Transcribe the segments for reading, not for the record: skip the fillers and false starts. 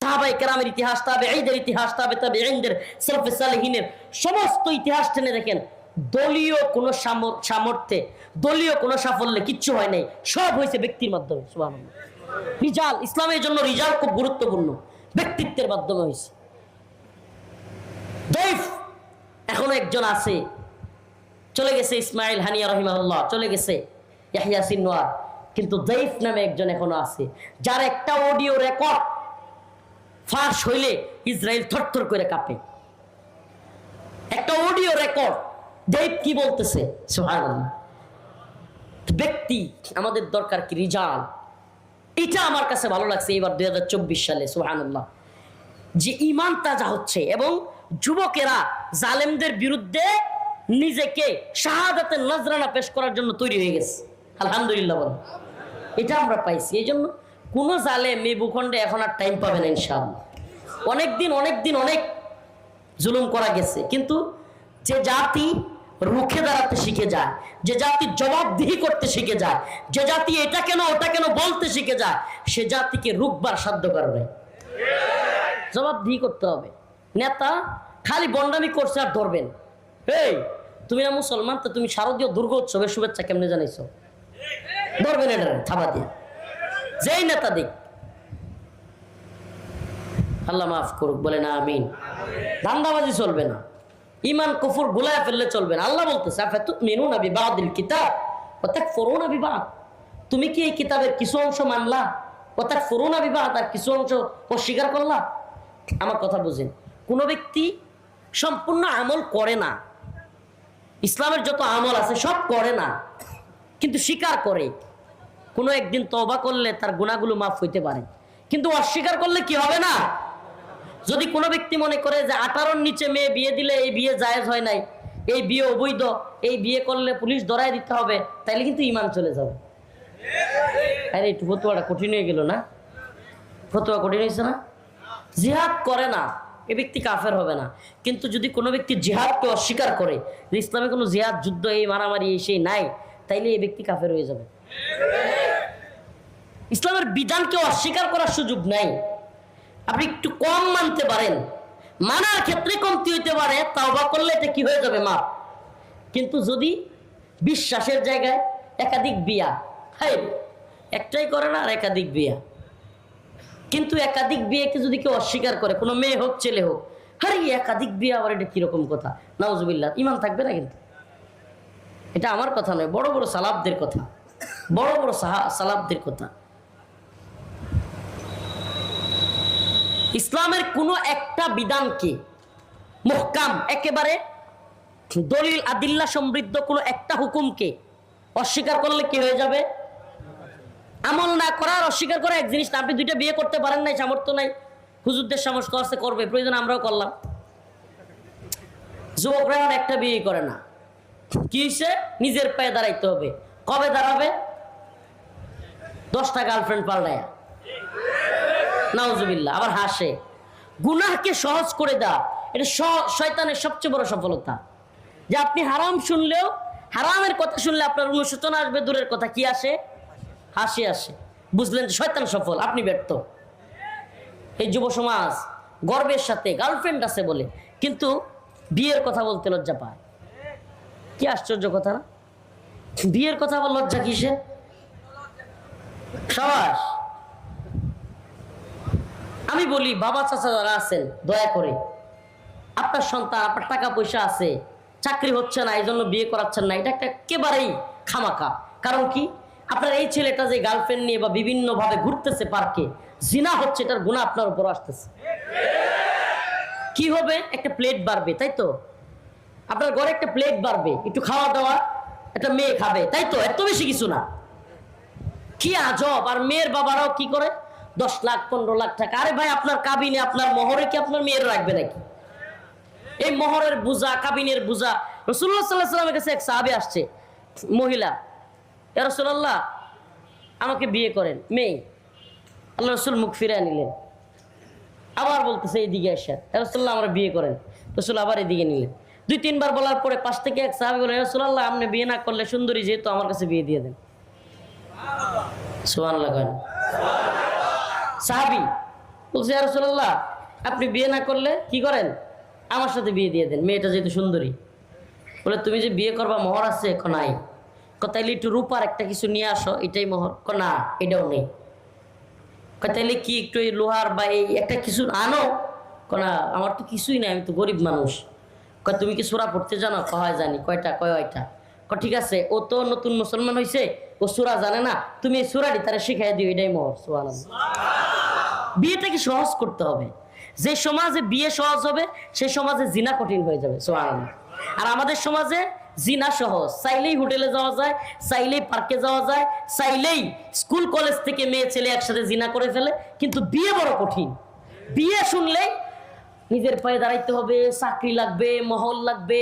সাহাবায়ে কেরামের ইতিহাস, তাবেঈদের ইতিহাস, তাবেঈনদের, সালফে সালেহিনের সমস্ত ইতিহাস টেনে দেখেন, দলীয় কোনো সামর্থ্যে, দলীয় কোনো সাফল্যে কিচ্ছু হয় নাই, সব হয়েছে ব্যক্তির মাধ্যমে। সুবহানাল্লাহ। রিজাল, ইসলামের জন্য রিজাল খুব গুরুত্বপূর্ণ, ব্যক্তিত্বের মাধ্যমে হয়েছে। দৈফ এখনো একজন আছে, চলে গেছে ইসমাইল হানিয়া রহিমাহুল্লাহ, চলে গেছে ইয়াহইয়া সিনওয়ার, কিন্তু দৈফ নামে একজন এখনো আছে, যার একটা অডিও রেকর্ড ফাঁস হইলে ইসরায়েল থরথর করে কাঁপে। একটা অডিও রেকর্ড, দৈফ কি বলতেছে, সুবহানাল্লাহ। ব্যক্তি আমাদের দরকার কি? রিজাল। এটা আমার কাছে ভালো লাগছে এবার 2024 সালে, সুবহানাল্লাহ, যে ঈমান তাজা হচ্ছে এবং যুবকেরা জালেমদের বিরুদ্ধে নিজেকে শাহাদাতের নজরানা পেশ করার জন্য তৈরি হয়ে গেছে। আলহামদুলিল্লাহ বল, এটা আমরা পাইছি। এই জন্য কোন জালেম এই ভূখণ্ডে এখন আর টাইম পাবে না ইনশাআল্লাহ। অনেক জুলুম করা গেছে, কিন্তু যে জাতি রুখে দাঁড়াতে শিখে যায়, যে জাতি জবাবদিহি করতে শিখে যায়, যে জাতি এটা কেন ওটা কেন বলতে শিখে যায়, সে জাতিকে রুখবার সাধ্য কারণে জবাবদিহি করতে হবে। নেতা খালি বন্ডামি করছে আর ধরবেন, এই তুমি না মুসলমান, তো তুমি শারদীয় দুর্গা উৎসবের শুভেচ্ছা কেমনে জানাইছো, ধরবেন এটা থাবা দিয়ে। যেই নেতা দিক, আল্লাহ মাফ করুক, বলে না আমিন। ধান্দাবাজি চলবে না, ইমান কুফর গুলায় ফেললে চলবে না। আল্লাহ বলতেছে আফাতুমিনুনা বিবাদিল কিতাব ওয়া তাকফুরুনা বিবাদ, তুমি কি এই কিতাবের কিছু অংশ মানলা, ওয়া তাকফুরুনা বিবাদ, আর কিছু অংশ অস্বীকার করলা? আমার কথা বুঝেন, কোন ব্যক্তি সম্পূর্ণ আমল করে না, ইসলামের যত আমল আছে সব করে না, কিন্তু স্বীকার করে, কোনো একদিন তওবা করলে তার গুনাহগুলো মাফ হইতে পারে, কিন্তু অস্বীকার করলে কি হবে না। যদি কোনো ব্যক্তি মনে করে যে 18-র নিচে মেয়ে বিয়ে দিলে এই বিয়ে জায়েজ হয় নাই, এই বিয়ে অবৈধ, এই বিয়ে করলে পুলিশ ধরায় দিতে হবে, তাইলে কিন্তু ঈমান চলে যাবে। আরে একটু ফতোয়াটা কঠিন হয়ে গেল না? ফতোয়া কঠিন হয়েছে না? জিহাদ করে না এই ব্যক্তি কাফের হবে না, কিন্তু যদি কোনো ব্যক্তি জিহাদকে অস্বীকার করে, যে ইসলামে কোনো জিহাদ, যুদ্ধ, এই মারামারি এই সেই নাই, তাইলে এই ব্যক্তি কাফের হয়ে যাবে। ইসলামের বিধানকে অস্বীকার করার সুযোগ নাই। আপনি একটু কম মানতে পারেন, মানার ক্ষেত্রে কমতি হইতে পারে, তাওবা করলে এটা কি হয়ে যাবে, মাপ। কিন্তু যদি বিশ্বাসের জায়গায় একাধিক বিয়া, হাই একটাই করে না আর একাধিক বিয়া, কিন্তু একাধিক বিয়েকে যদি কেউ অস্বীকার করে, কোনো মেয়ে হোক ছেলে হোক, আরে একাধিক বিয়ে আবার এটা কিরকম কথা, নাউজুবিল্লাহ, ঈমান থাকবে না। কিন্তু এটা আমার কথা নয়, বড় বড় সালাফদের কথা, বড় বড় সালাফদের কথা। ইসলামের কোনো একটা বিধানকে মুহকাম, একেবারে দলিল আদিল্লা সমৃদ্ধ কোনো একটা হুকুমকে অস্বীকার করলে কি হয়ে যাবে? আমল না করা আর অস্বীকার করা এক জিনিস না। আপনি দুইটা বিয়ে করতে পারেন নাই, সামর্থ্য নাই, হুজুরদের সামর্থ্য আছে, করবে, প্রয়োজন আমরাও করলাম। যুবকরা আর একটা বিয়ে করে না, কি হয়েছে? নিজের পায়ে দাঁড়াইতে হবে। কবে দাঁড়াবে? 10টা গার্লফ্রেন্ড পাল্টায়, নাউজুবিল্লাহ, আবার হাসে। গুনাহকে সহজ করে দেওয়া, এটা শয়তানের সবচেয়ে বড় সফলতা। যে আপনি হারাম শুনলেও, হারামের কথা শুনলে আপনার অনুশোচনা আসবে, দূরের কথা কি আসে? হাসি আসে। বুঝলেন যে শয়তান সফল, আপনি ব্যর্থ। এই যুব সমাজ গর্বের সাথে গার্লফ্রেন্ড আছে বলে কিন্তু বিয়ের কথা বলতে লজ্জা পায়। কি আশ্চর্য কথা না? বিয়ের কথা বল, লজ্জা কিসে? সাবাস। আমি বলি, বাবা চাচা যারা আছেন, দয়া করে আপনার সন্তান, আপনার টাকা পয়সা আছে, চাকরি হচ্ছে না, এই জন্য বিয়ে করাচ্ছেন না, এটা একটা একেবারেই খামাখা। কারণ কি? আপনার এই ছেলেটা যে গার্লফ্রেন্ড নিয়ে বা বিভিন্ন ভাবে ঘুরতেছে পার্কে, জিনা হচ্ছে, এটার গুনাহ আপনার উপর আসতেছে। কি হবে? একটা প্লেট বাড়বে, তাই তো? আপনার ঘরে একটা প্লেট বাড়বে, একটু খাওয়া দাওয়া, একটা মেয়ে খাবে, তাই তো? এত বেশি কিছু না। কি আজব! আর মেয়ের বাবারাও কি করে? 10 লাখ 15 লাখ টাকা। আরে ভাই, আপনার কাবিনে, আপনার মোহরে কি আপনার মেয়ের রাখবে নাকি? এই মোহরের বোঝা, কাবিনের বোঝা। রাসূলুল্লাহ সাল্লাল্লাহু আলাইহি ওয়াসাল্লামের কাছে এক সাহাবী আসছে, মহিলা, ইয়া রাসূলুল্লাহ আমাকে বিয়ে করেন। মেয়ে। আল্লাহ রাসূল মুখ ফিরে নিলেন, আবার বলতেছে এইদিকে এসে, ইয়া রাসূলুল্লাহ আমরা বিয়ে করেন। রাসূল আবার এদিকে নিলেন। 2-3 বার বলার পরে পাশ থেকে এক সাহাবী বলে, ইয়া রাসূলুল্লাহ আপনি বিয়ে না করলে সুন্দরী যেহেতু, আমার কাছে বিয়ে দিয়ে দেন। সুবহানাল্লাহ। সাহাবী বলছে ইয়া রাসূলুল্লাহ, আপনি বিয়ে না করলে কি করেন, আমার সাথে বিয়ে দিয়ে দেন, মেয়েটা যেহেতু সুন্দরী। বলে তুমি যে বিয়ে করবা মোহর আছে? নাই। তাইলে একটু রূপার একটা কিছু নিয়ে আসো, এটাই মোহর। না, এটাও নেই। তাইলে কি একটু এই লোহার বা এই একটা কিছু আনো? না, আমার তো কিছুই নাই, আমি তো গরিব মানুষ। তুমি কি সূরা পড়তে জানো? হয় জানি। কয়টা? কয়টা? ঠিক আছে, ও তো নতুন মুসলমান হয়েছে, ও সূরা জানে না, তুমি এই সূরাটি তারা শিখাই দিও, এটাই মোহর। সুবহানাল্লাহ। বিয়েটাকে সহজ করতে হবে। যে সমাজে বিয়ে সহজ হবে সেই সমাজে জিনা কঠিন হয়ে যাবে। সুবহানাল্লাহ। আর আমাদের সমাজে জিনা সহজ, চাইলেই হোটেলে যাওয়া যায়, চাইলেই পার্কে যাওয়া যায়, চাইলেই স্কুল কলেজ থেকে মেয়ে ছেলে একসাথে জিনা করে ফেলে। কিন্তু বিয়ে বড় কঠিন। বিয়ে শুনলেই নিজের পায়ে দাঁড়াইতে হবে, চাকরি লাগবে, মহল লাগবে,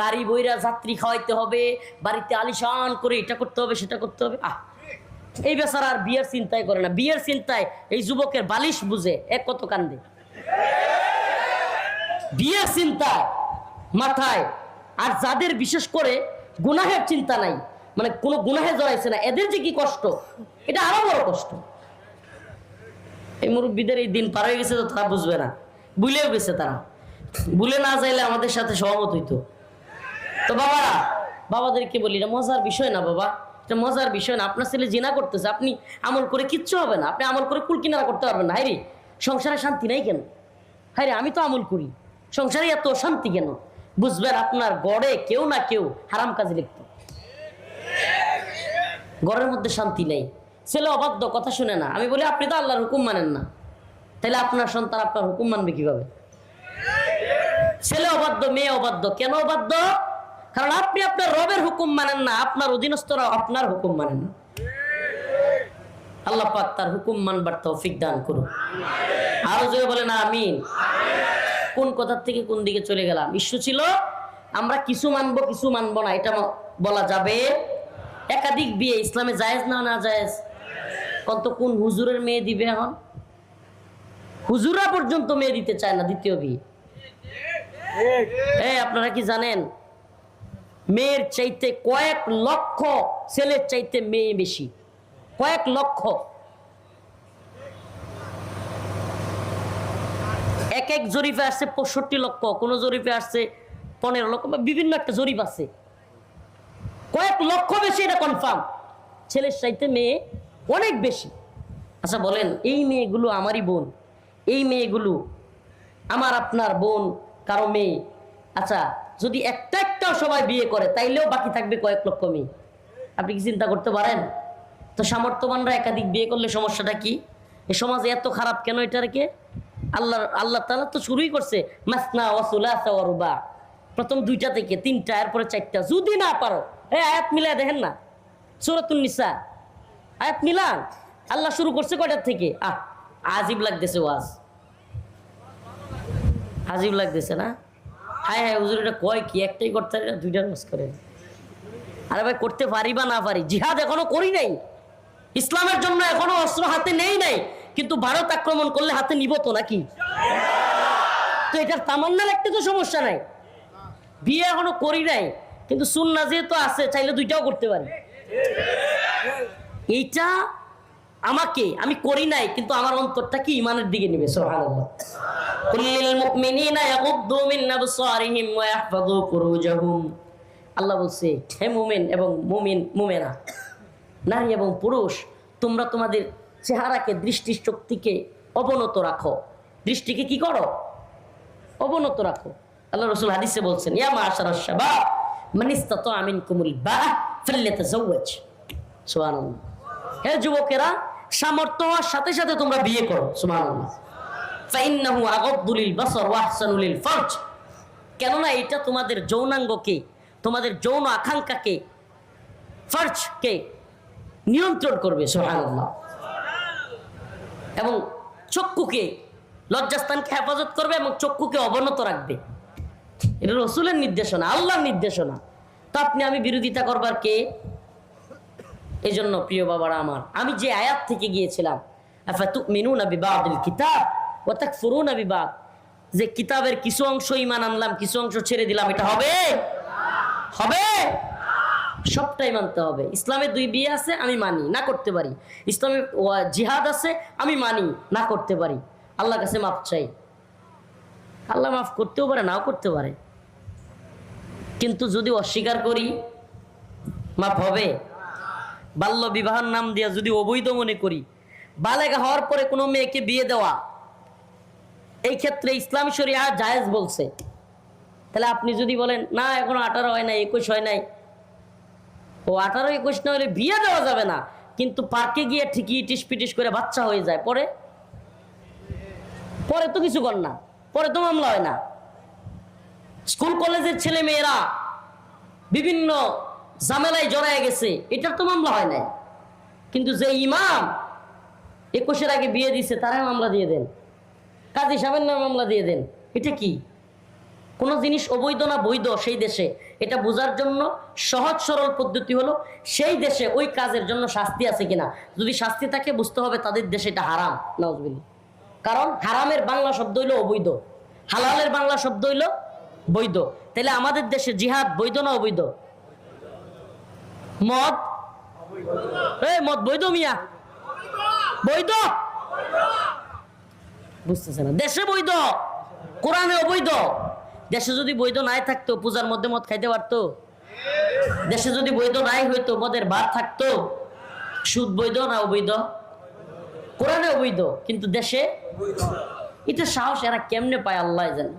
গাড়ি বইরা যাত্রী খাওয়াইতে হবে, বাড়িতে আলিশান করে এটা করতে হবে সেটা করতে হবে। এই বেচারা আর বিয়ের চিন্তাই করে না। বিয়ের চিন্তায় এই যুবকের বালিশ বুঝে এক কত কান্দে। বিয়ের চিন্তা মাথায়। আর যাদের বিশেষ করে গুনাহের চিন্তা নাই, মানে কোনো গুনাহে জড়াইছে না, এদের যে কি কষ্ট, এটা আরো বড় কষ্ট। এই মুরব্বীদের এই দিন পার হয়ে গেছে তো তারা বুঝবে না, ভুলেও গেছে তারা। ভুলে না যাইলে আমাদের সাথে সহমত হইতো। তো বাবারা, বাবাদেরকে বলি এটা মজার বিষয় না বাবা, এটা মজার বিষয় না। আপনার ছেলে জিনা করতেছে, আপনি আমল করে কিচ্ছু হবে না, আপনি আমল করে কুল কিনারা করতে পারবেন না। হাইরে সংসারে শান্তি নাই কেন? হাইরে আমি তো আমল করি, সংসারে এত শান্তি কেন? বুঝবেন আপনার গড়ে কেউ না কেউ হারাম কাজে লিপ্ত, গড়ের মধ্যে শান্তি নেই। ছেলে অবাধ্য, কথা শুনে না। আমি বলি আপনি তো আল্লাহর হুকুম মানেন না, তাহলে আপনার সন্তান আপনার হুকুম মানবে কিভাবে? ছেলে অবাধ্য, মেয়ে অবাধ্য। কেন অবাধ্য? কারণ আপনি আপনার রবের হুকুম মানেন না, আপনার অধীনস্থরা আপনার হুকুম মানেন না। আল্লাহ পাক তার হুকুম মানবার তৌফিক দান করুন। আরো জোরে বলেন আমিন। কোন কথা থেকে কোন দিকে চলে গেলাম? ইস্যু ছিল আমরা কিছু মানবো কিছু মানবো না, এটা বলা যাবে। একাধিক বিয়ে ইসলামে জায়েজ না না জায়েজ? কত কোন হুজুরের মেয়ে দিবে? এখন হুজুরা পর্যন্ত মেয়ে দিতে চায় না দ্বিতীয় বিয়ে। আপনারা কি জানেন মেয়ের চাইতে কয়েক লক্ষ ছেলের চাইতে মেয়ে বেশি? কয়েক লক্ষ। এক এক জরিপে আসছে 65 লক্ষ, কোন জরিপে আসছে 15 লক্ষ, বিভিন্ন একটা জরিপ আছে। কয়েক লক্ষ বেশি, এটা কনফার্ম। ছেলের চাইতে মেয়ে অনেক বেশি। আচ্ছা বলেন, এই মেয়েগুলো আমারই বোন, এই মেয়েগুলো আমার আপনার বোন, কারো মেয়ে। আচ্ছা যদি একটা একটাও সবাই বিয়ে করে তাইলেও বাকি থাকবে কয়েক লক্ষ মেয়ে। আপনি কি চিন্তা করতে পারেন? তো সামর্থ্যবানরা একাধিক বিয়ে করলে সমস্যাটা কি? এই সমাজে এত খারাপ কেন? এটাকে আল্লাহ তাআলা তো শুরুই করছে মাসনা ওয়া সুলাসা ওয়া রুবা, প্রথম 2টা থেকে 3টা, এরপরে 4টা। যদি না পারো আয়াত মিলাই দেখেন না, সূরাতুন নিসা আয়াত মিলান। আল্লাহ শুরু করছে কয়টার থেকে? আজিব লাগতেছে ওয়াজ, আজিব লাগতেছে না? হায় হায় হুজুর এটা কয় কি? একটাই করতে পারি না, 2টা নামাজ করে। আরে ভাই করতে পারি বা না পারি, জিহাদ এখনো করি নাই, ইসলামের জন্য এখনো অস্ত্র হাতে নেই নাই, কিন্তু ভারত আক্রমণ করলে হাতে নিব তো নাকি? তো এটার তামান্না রাখতে তো সমস্যা নাই। বিয়ে এখনো করি নাই, কিন্তু সুন্নাহ যেহেতু আছে চাইলে 2টাও করতে পারি। এইটা আমাকে, আমি করি নাই কিন্তু আমার অন্তরটা কি ইমানের দিকে নেবে। সুবহানাল্লাহ। কুল্লিল মুমিনিনা ইয়াগুদ্দু মিন আবসারিহিম ওয়া ইয়াহফাযু ফুরুজাহুম। আল্লাহ বলছে, হে মুমিন এবং মুমিনা, নারী এবং পুরুষ, তোমরা তোমাদের চেহারাকে, দৃষ্টিশক্তিকে অবনত রাখো। দৃষ্টিকে কি করো? অবনত রাখো। আল্লাহ রাসূল হাদিসে বলছেন, ইয়া মা'আশারাশ শাবাব মান ইসতাতা মিনকুমুল বা'a ফালইতাযাওয়াজ। সুবহানাল্লাহ। হে যুবকেরা, সামর্থ্য হওয়ার সাথে সাথে তোমরা বিয়ে করো। সুবহানাল্লাহ। ফাইন্নাহু আগাদ্দু লিল বাসার ওয়া আহসানু লিল ফারজ। কেননা এটা তোমাদের যৌনাঙ্গকে, তোমাদের যৌন আকাঙ্ক্ষাকে, ফারজকে নিয়ন্ত্রণ করবে। সুবহানাল্লাহ। এবং চক্ষুকে, লজ্জাস্থানকে হেফাজত করবে এবং চক্ষুকে অবনত রাখবে। এটা রাসূলের নির্দেশনা, আল্লাহর নির্দেশনা। তো আপনি আমি বিরোধিতা করবার কে? এই জন্য প্রিয় বাবারা আমার, আমি যে আয়াত থেকে গিয়েছিলাম, আফাতুমিনুনা বিবাদিল কিতাব ওয়া তাকফুরুনা বিবাদ, যে কিতাবের কিছু অংশ ঈমান আনলাম, কিছু অংশ ছেড়ে দিলাম, এটা হবে? হবে? সবটাই মানতে হবে। ইসলামে 2 বিয়ে আছে, আমি মানি, না করতে পারি। ইসলামে জিহাদ আছে, আমি মানি, না করতে পারি। আল্লাহর কাছে মাফ চাই। আল্লাহ মাফ করতেও পারে, নাও করতে পারে, কিন্তু যদি অস্বীকার করি মাফ হবে? বাল্য বিবাহের নাম দিয়া যদি অবৈধ মনে করি, বালেগা হওয়ার পরে কোনো মেয়েকে বিয়ে দেওয়া, এই ক্ষেত্রে ইসলামী শরিয়া জায়েজ বলছে, তাহলে আপনি যদি বলেন না এখনো 18 হয় নাই, 21 হয় নাই, ও 18 21 না হলে বিয়ে দেওয়া যাবে না, কিন্তু পার্কে গিয়ে ঠিকই ইটিস পিটিস করে বাচ্চা হয়ে যায়, পরে পরে তো কিছু কর না, পরে তো মামলা হয় না। স্কুল কলেজের ছেলে মেয়েরা বিভিন্ন ঝামেলায় জড়ায় গেছে, এটার তো মামলা হয় নাই, কিন্তু যে ইমাম 21-এর আগে বিয়ে দিছে তারা মামলা দিয়ে দেন, কাজী সাহেবের নামে মামলা দিয়ে দেন। এটা কি? কোন জিনিস অবৈধ না বৈধ সেই দেশে এটা বোঝার জন্য সহজ সরল পদ্ধতি হলো সেই দেশে ওই কাজের জন্য শাস্তি আছে কিনা, যদি শাস্তি থাকে বুঝতে হবে তাদের দেশে এটা হারাম, নাউজুবিল্লাহ। কারণ হারামের বাংলা শব্দ হইলো অবৈধ, হালালের বাংলা শব্দ হইলো বৈধ। তাহলে আমাদের দেশে জিহাদ বৈধ না অবৈধ? মদ মদ বৈধ মিয়া? বৈধ, বুঝতেছে না? দেশে বৈধ, কোরআনে অবৈধ। দেশে যদি বৈধ নাই থাকতো পূজার মধ্যে মদ খাইতে পারতো? দেশে যদি বৈধ নাই হইতো মদের ভাত থাকতো? সুদ বৈধ না অবৈধ? কোরআনে অবৈধ, কিন্তু দেশে এটা সাহস এরা কেমনে পায় আল্লাহ জানে।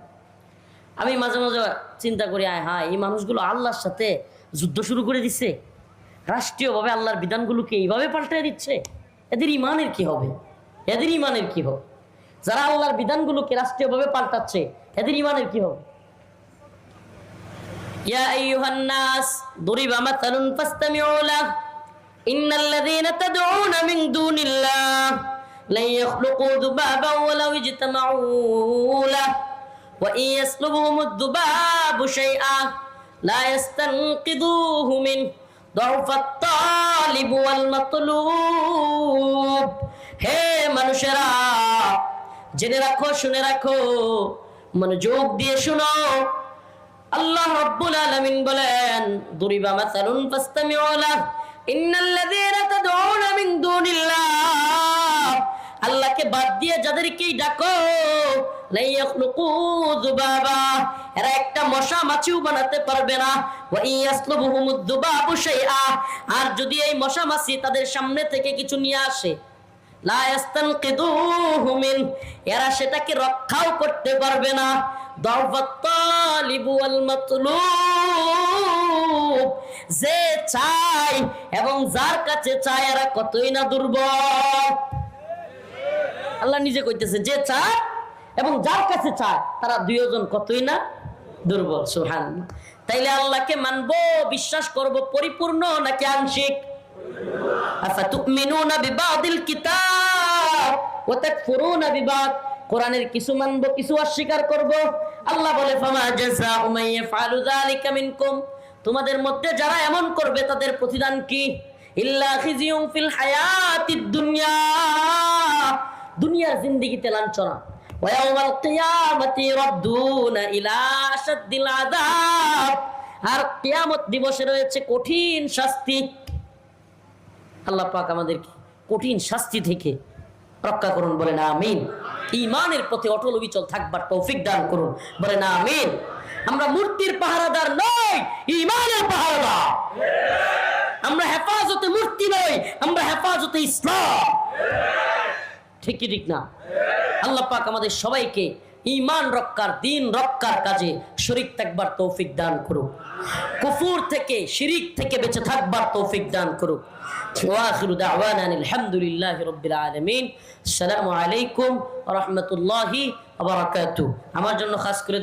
আমি মাঝে মাঝে চিন্তা করি, আয় হ্যাঁ, এই মানুষগুলো আল্লাহর সাথে যুদ্ধ শুরু করে দিচ্ছে, রাষ্ট্রীয়ভাবে আল্লাহর বিধানগুলোকে এইভাবে পাল্টায় দিচ্ছে, এদের ইমানের কি হবে? এদের ইমানের কি হবে? যারা আল্লাহর বিধানগুলোকে রাষ্ট্রীয়ভাবে পাল্টাচ্ছে এদের ইমানের কি হবে? ইয়া আইয়ুহান নাস দুরিবা মাসালুন ফাসতামিউ লাহ ইন্নাল্লাযীনা তাদউনা মিন দুনিল্লাহ লা ইয়াখলুকু যুবাবান ওয়ালাউ ইজতামাউ লাহ ওয়া ইন ইয়াসলুবহুমুদ যুবাবু শাইআন লা ইস্তানকিদুহু মিন দুআফাত তালিব ওয়াল মাতলুব। হে মানুষেরা, জেনে রাখো, শুনে রাখো, মনোযোগ দিয়ে শুনো। আল্লাহ রাব্বুল আলামিন বলেন, দুরিবা মাসালুন ফাসতামিউ লাহ ইন্নাল্লাযীনা তাদউনা মিন দুনিল্লাহ, আল্লাহকে বাদ দিয়ে যাদেরকে ডাকো, লা ইয়াখলুকু যুবাবা, এরা একটা মশা মাছিও বানাতে পারবে না। ওয়া ইয়াসলুবহুমুদ যুবাবু শাইআ, আর যদি এই মশা মাছি তাদের সামনে থেকে কিছু নিয়ে আসে, লা ইস্তানকিদুহু মিন, এরা সেটাকে রক্ষাও করতে পারবে না। দুআফাত তালিব ওয়াল মাতলুব, যে চায় এবং যার কাছে চায় এরা কতই না দুর্বল। আল্লাহ নিজে কইতেছে, যে চায় এবং যার কাছে চায় তারা দুইজন কতই না দুর্বল। সুবহানাল্লাহ। তাইলে আল্লাহকে মানবো, বিশ্বাস করব পরিপূর্ণ নাকি আংশিক? আফাতুমিনুনা বিবাদিল কিতাব ওয়া তাকফুরুনা বিবাদ, কোরআনের কিছু মানবো কিছু অস্বীকার করব। আল্লাহ বলে, ফামা জাযাউ মান ইয়াফআলু যালিকা মিনকুম, তোমাদের মধ্যে যারা এমন করবে তাদের প্রতিদান কি? ইল্লা খিজিয়ুম ফিল হায়াতিদ দুনিয়া, দুনিয়ার জিন্দেগিতে লাঞ্ছনা। ওয়া ইয়াউমাল কিয়ামাতি রাদ্দুনা ইলা আশাদ্দিল আযাব, আর কিয়ামত দিবসে রয়েছে কঠিন শাস্তি। আল্লাহ পাক আমাদেরকে কঠিন শাস্তি থেকে রক্ষা করুন, বলেন আমিন। ঈমানের প্রতি অটল অবিচল থাকবার তৌফিক দান করুন, বলেন আমিন। আমরা মূর্তির পাহারাদার নই, ঈমানের পাহারাদার। আমরা হেফাজতে মূর্তি নই, আমরা হেফাজতে ইসলাম। ঠিক কি ঠিক না? আল্লাহ পাক আমাদের সবাইকে ঈমান রক্ষার, দ্বীন রক্ষার কাজে শরীক থাকবার তৌফিক দান করুক, কুফর থেকে শিরিক থেকে বেঁচে থাকবার তৌফিক দান করুক। ওয়া আখিরু দাওয়ানা আলহামদুলিল্লাহি রাব্বিল আলামিন। আসসালামু আলাইকুম ওয়া রাহমাতুল্লাহি ওয়া বারাকাতুহু। আমার জন্য খাস করে